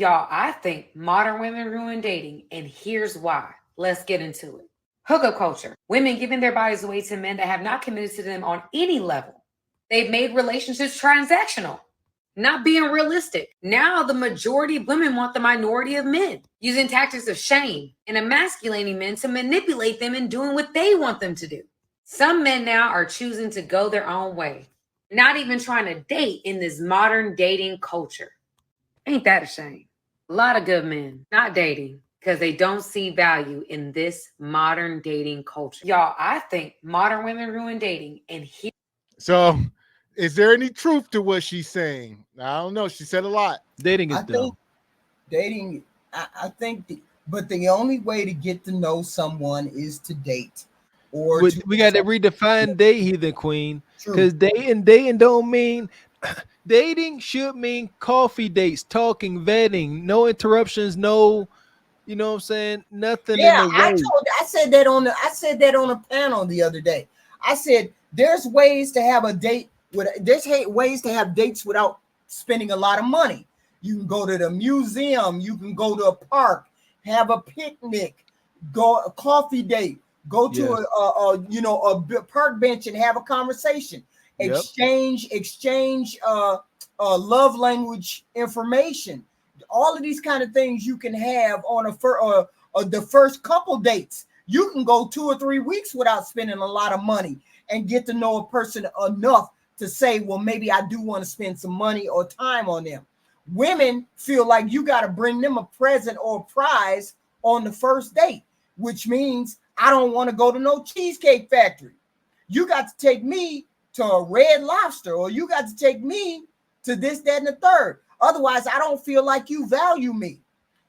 Y'all, I think modern women ruin dating, and here's why. Let's get into it. Hookup culture. Women giving their bodies away to men that have not committed to them on any level. They've made relationships transactional, not being realistic. Now, the majority of women want the minority of men, using tactics of shame and emasculating men to manipulate them in doing what they want them to do. Some men now are choosing to go their own way, not even trying to date in this modern dating culture. Ain't that a shame? A lot of good men not dating because they don't see value in this modern dating culture. Y'all, I think modern women ruin dating, and So, is there any truth to what she's saying? I don't know. She said a lot. Dating is I dumb. think dating. I think, but the only way to get to know someone is to date, or We got to redefine date, heathen queen, True. because dating don't mean dating should mean coffee dates, talking, vetting, no interruptions, no, you know what I'm saying, nothing in the way. I said that on a panel the other day. I said there's ways to have a date there's ways to have dates without spending a lot of money. You can go to the museum, you can go to a park, have a picnic, go a coffee date, go to a park bench and have a conversation. Exchange love language information. All of these kind of things you can have on the first couple dates. You can go 2 or 3 weeks without spending a lot of money and get to know a person enough to say, well, maybe I do want to spend some money or time on them. Women feel like you got to bring them a present or a prize on the first date, which means I don't want to go to no Cheesecake Factory. You got to take me to a Red Lobster, or you got to take me to this, that, and the third. Otherwise, I don't feel like you value me.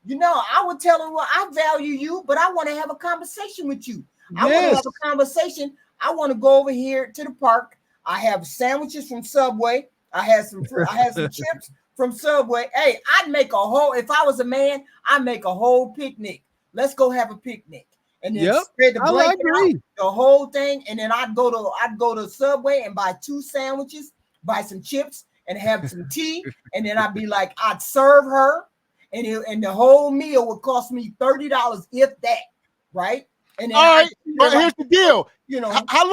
You know, I would tell her, well, I value you, but I want to have a conversation with you. I want to have a conversation. I want to go over here to the park. I have sandwiches from Subway. I had some chips from Subway. Hey, if I was a man, I'd make a whole picnic. Let's go have a picnic. And then spread the blanket out, the whole thing. And then I'd go to Subway and buy 2 sandwiches, buy some chips, and have some tea. And then I'd be like, I'd serve her, and the whole meal would cost me $30, if that, right? And then all right, but here's the deal. You know, how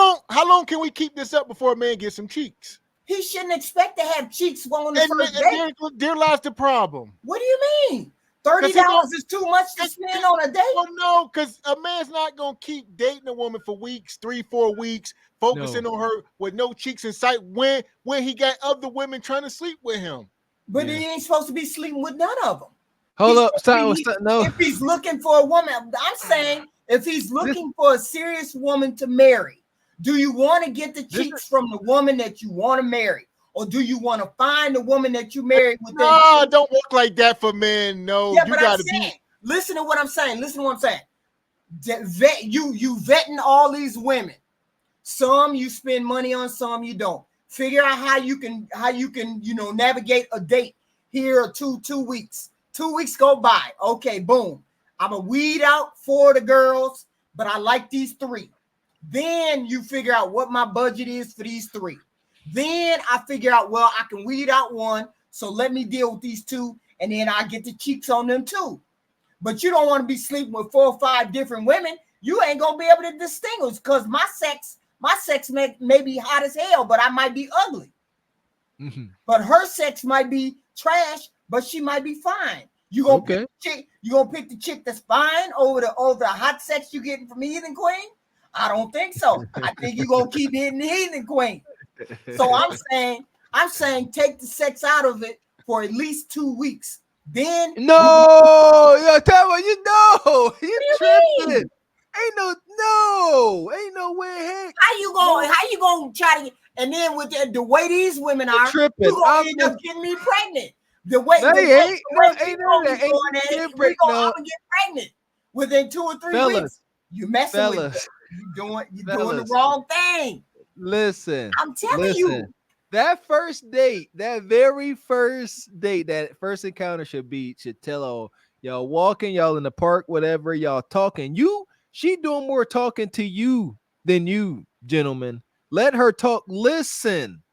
long can we keep this up before a man gets some cheeks? He shouldn't expect to have cheeks on the first date. There lies the problem. What do you mean? $30 is too much to spend on a date? Well, no, because a man's not going to keep dating a woman for weeks, 3-4 weeks, focusing on her with no cheeks in sight when he got other women trying to sleep with him. But he ain't supposed to be sleeping with none of them. Hold up. No. If he's looking for a woman, I'm saying if he's looking for a serious woman to marry, do you want to get the cheeks from the woman that you want to marry? Or do you want to find the woman that you married with? No, don't work like that for men. No, yeah, you gotta be. Listen to what I'm saying. You vetting all these women. Some you spend money on, some you don't. Figure out how you can navigate a date here or 2 weeks. 2 weeks go by. Okay, boom. I'm a weed out 4 of the girls, but I like these 3. Then you figure out what my budget is for these 3. Then I figure out, well, I can weed out 1, so let me deal with these 2, and then I get the cheeks on them too. But you don't want to be sleeping with 4 or 5 different women. You ain't gonna be able to distinguish, because my sex may be hot as hell, but I might be ugly. Mm-hmm. But her sex might be trash, but she might be fine. You gonna pick the chick that's fine over the hot sex you getting from Heathen Queen? I don't think so. I think you're gonna keep hitting the Heathen Queen. So I'm saying take the sex out of it for at least 2 weeks. Then tell me you tripping. Ain't no way. Heck. How you gonna try to get, and then with the way these women are, you gonna end up getting me pregnant. I'm gonna get pregnant within 2 or 3 weeks. You messing with it. You're doing the wrong thing. Listen, I'm telling you. That first date, that very first date, that first encounter should tell y'all walking, y'all in the park, whatever, y'all talking. She doing more talking to you than you, gentlemen. Let her talk. Listen.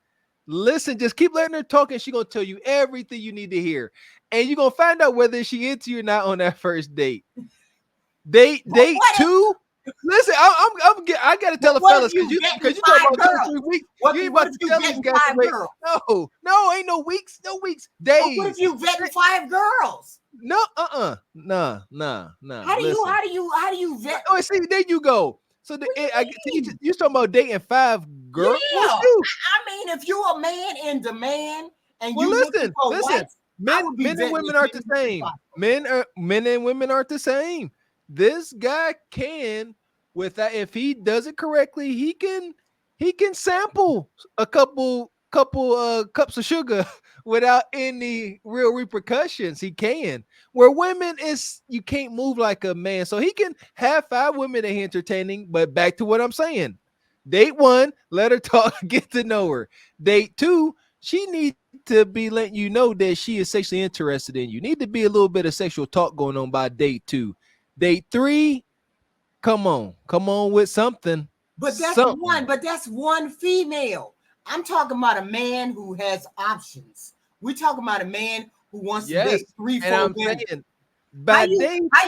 Listen, just keep letting her talk, and she's gonna tell you everything you need to hear. And you're gonna find out whether she into you or not on that first date. Date two. Listen, I gotta tell the fellas because you talking about 2 or 3 weeks. You ain't about to tell these guys to wait. No, ain't no weeks, days. But what if you vetting 5 girls? No, nah. How do you vet? Oh, see, there you go. So you talking about dating 5 girls? Yeah. I mean, if you're a man in demand and listen, men and women aren't the same. Men and women aren't the same. This guy can, with that, if he does it correctly, he can sample a couple cups of sugar without any real repercussions. He can. Where women is, you can't move like a man. So he can have 5 women that he entertaining. But back to what I'm saying. Date 1, let her talk, get to know her. Date 2, she needs to be letting you know that she is sexually interested in you. Need to be a little bit of sexual talk going on by date 2. Date 3, come on with something. But that's one female. I'm talking about a man who has options. We're talking about a man who wants to date 3, 4 women. How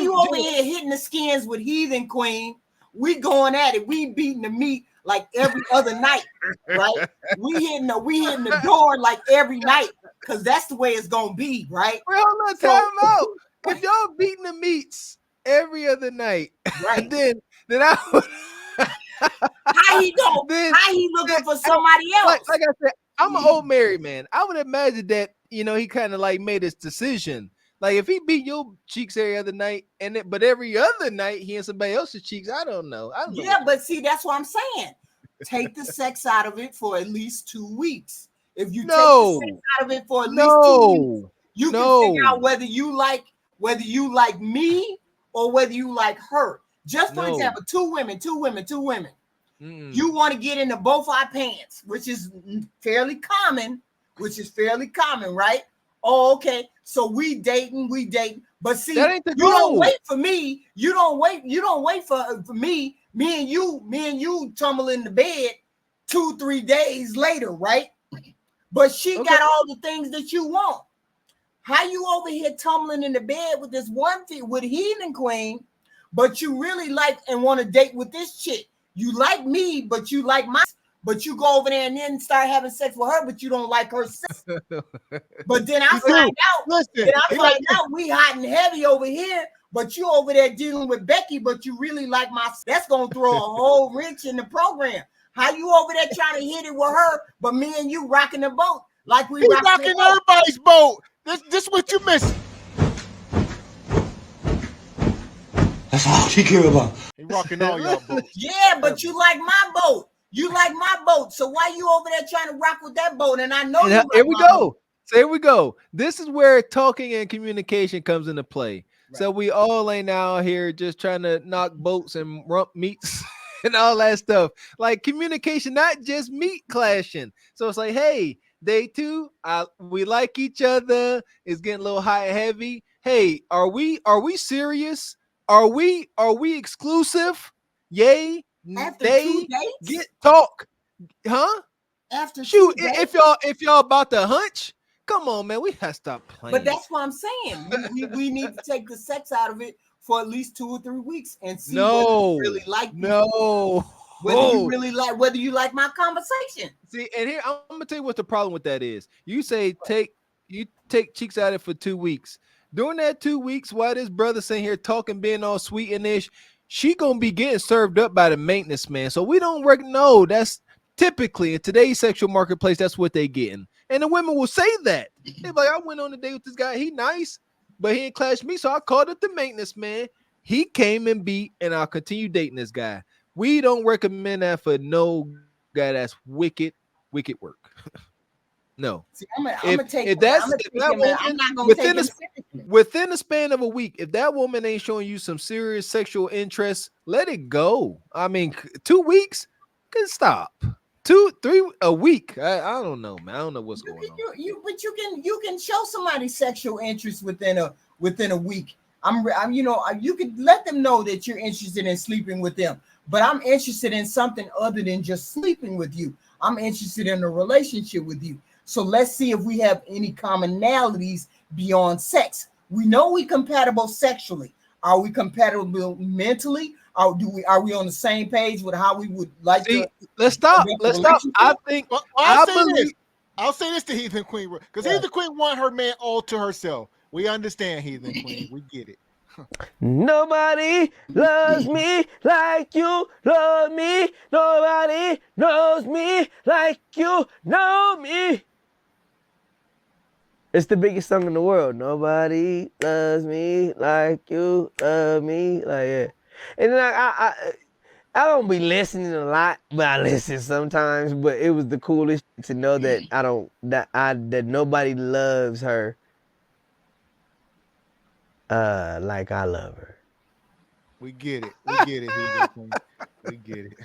you over here hitting the skins with Heathen Queen? We going at it. We beating the meat like every other night, right? We hitting the door like every night because that's the way it's gonna be, right? Well, time out. If y'all beating the meats every other night, right? then I would. How he looking for somebody else? Like I said, I'm an old married man. I would imagine that he kind of like made his decision. Like if he beat your cheeks every other night, but every other night he and somebody else's cheeks, I don't know. But see, that's what I'm saying. Take the sex out of it for at least 2 weeks. If you take the sex out of it for at least 2 weeks, you can figure out whether you like me or whether you like her. Just for example, two women. You want to get into both our pants, which is fairly common, right? Oh, okay. So we dating. But see, you don't wait for me. You don't wait for me. Me and you tumble in the bed 2-3 days later, right? But she got all the things that you want. How you over here tumbling in the bed with this one thing with Heathen Queen, but you really like and want to date with this chick? You like me, but you like but you go over there and then start having sex with her, but you don't like her sex. But then I find out we hot and heavy over here, but you over there dealing with Becky, but you really like my. That's gonna throw a whole wrench in the program. How you over there trying to hit it with her, but me and you rocking the boat like we rocking everybody's boat. This what you missing. That's all she care about. He rocking all y'all boats. Yeah, but you like my boat. You like my boat. So why you over there trying to rock with that boat? And I know you. Here we go. So here we go. This is where talking and communication comes into play. Right. So we all ain't out here just trying to knock boats and rump meats and all that stuff. Like communication, not just meat clashing. So it's like, hey, day 2, we like each other. It's getting a little hot and heavy. Hey, are we serious? Are we exclusive? Yay. After 2 dates? Get talk. Huh? After shoot, if y'all about to hunch, come on, man. We gotta stop playing. But that's what I'm saying. We need to take the sex out of it for at least 2 or 3 weeks and see whether you really like me. Whether you like my conversation. See, and here I'm gonna tell you what the problem with that is. You say take cheeks out of it for 2 weeks. During that 2 weeks, while this brother sitting here talking, being all sweet and ish, she gonna be getting served up by the maintenance man. So we don't know. That's typically in today's sexual marketplace. That's what they getting, and the women will say that. They're like, I went on a date with this guy. He nice, but he ain't clashed me, so I called up the maintenance man. He came and beat, and I'll continue dating this guy. We don't recommend that for no guy that's wicked work. No. See, I'm gonna take within the span of a week. If that woman ain't showing you some serious sexual interest, let it go. I mean, 2 weeks can stop. 2-3 a week. I don't know, man. I don't know what's going on. But you can show somebody sexual interest within a week. I'm you can let them know that you're interested in sleeping with them. But I'm interested in something other than just sleeping with you. I'm interested in a relationship with you. So let's see if we have any commonalities beyond sex. We know we compatible sexually. Are we compatible mentally? Are we on the same page with how we would like to? Let's stop. I think Well, I'll say this to Heathen Queen, because Heathen Queen want her man all to herself. We understand, Heathen Queen. We get it. Nobody loves me like you love me. Nobody knows me like you know me. It's the biggest song in the world. Nobody loves me like you love me. Like, yeah. And then I don't be listening a lot, but I listen sometimes. But it was the coolest to know that that nobody loves her like I love her. We get it. We get it, Heathen Queen. We get it.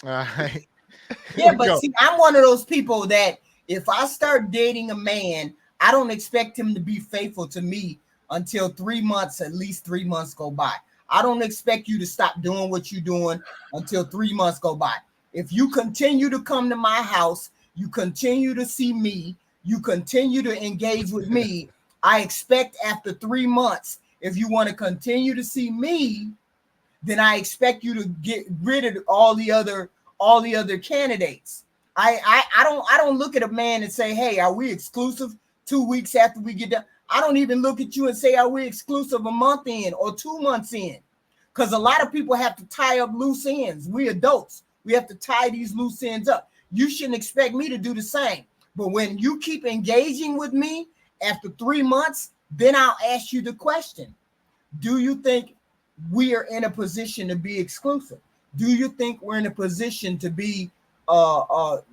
All right. Yeah, but see, I'm one of those people that if I start dating a man, I don't expect him to be faithful to me until 3 months, at least 3 months go by. I don't expect you to stop doing what you're doing until 3 months go by. If you continue to come to my house, you continue to see me, you continue to engage with me, I expect after 3 months, if you want to continue to see me, then I expect you to get rid of all the other candidates. I don't look at a man and say, hey, are we exclusive 2 weeks after we get done? I don't even look at you and say, are we exclusive a month in or 2 months in? Because a lot of people have to tie up loose ends. We adults, we have to tie these loose ends up. You shouldn't expect me to do the same. But when you keep engaging with me after 3 months, then I'll ask you the question. Do you think we are in a position to be exclusive? Do you think we're in a position to be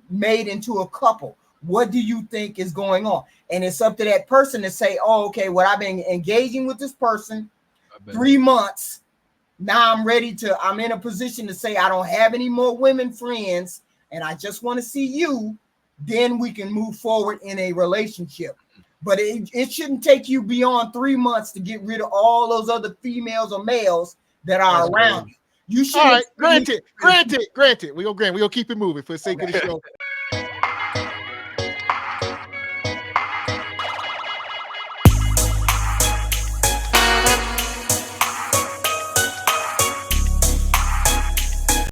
made into a couple? What do you think is going on? And it's up to that person to say, oh, okay, well, I've been engaging with this person 3 months. Now I'm in a position to say I don't have any more women friends and I just want to see you. Then we can move forward in a relationship. But it shouldn't take you beyond 3 months to get rid of all those other females or males that are around you. You should. All right, granted. We're gonna keep it moving for the sake of the show.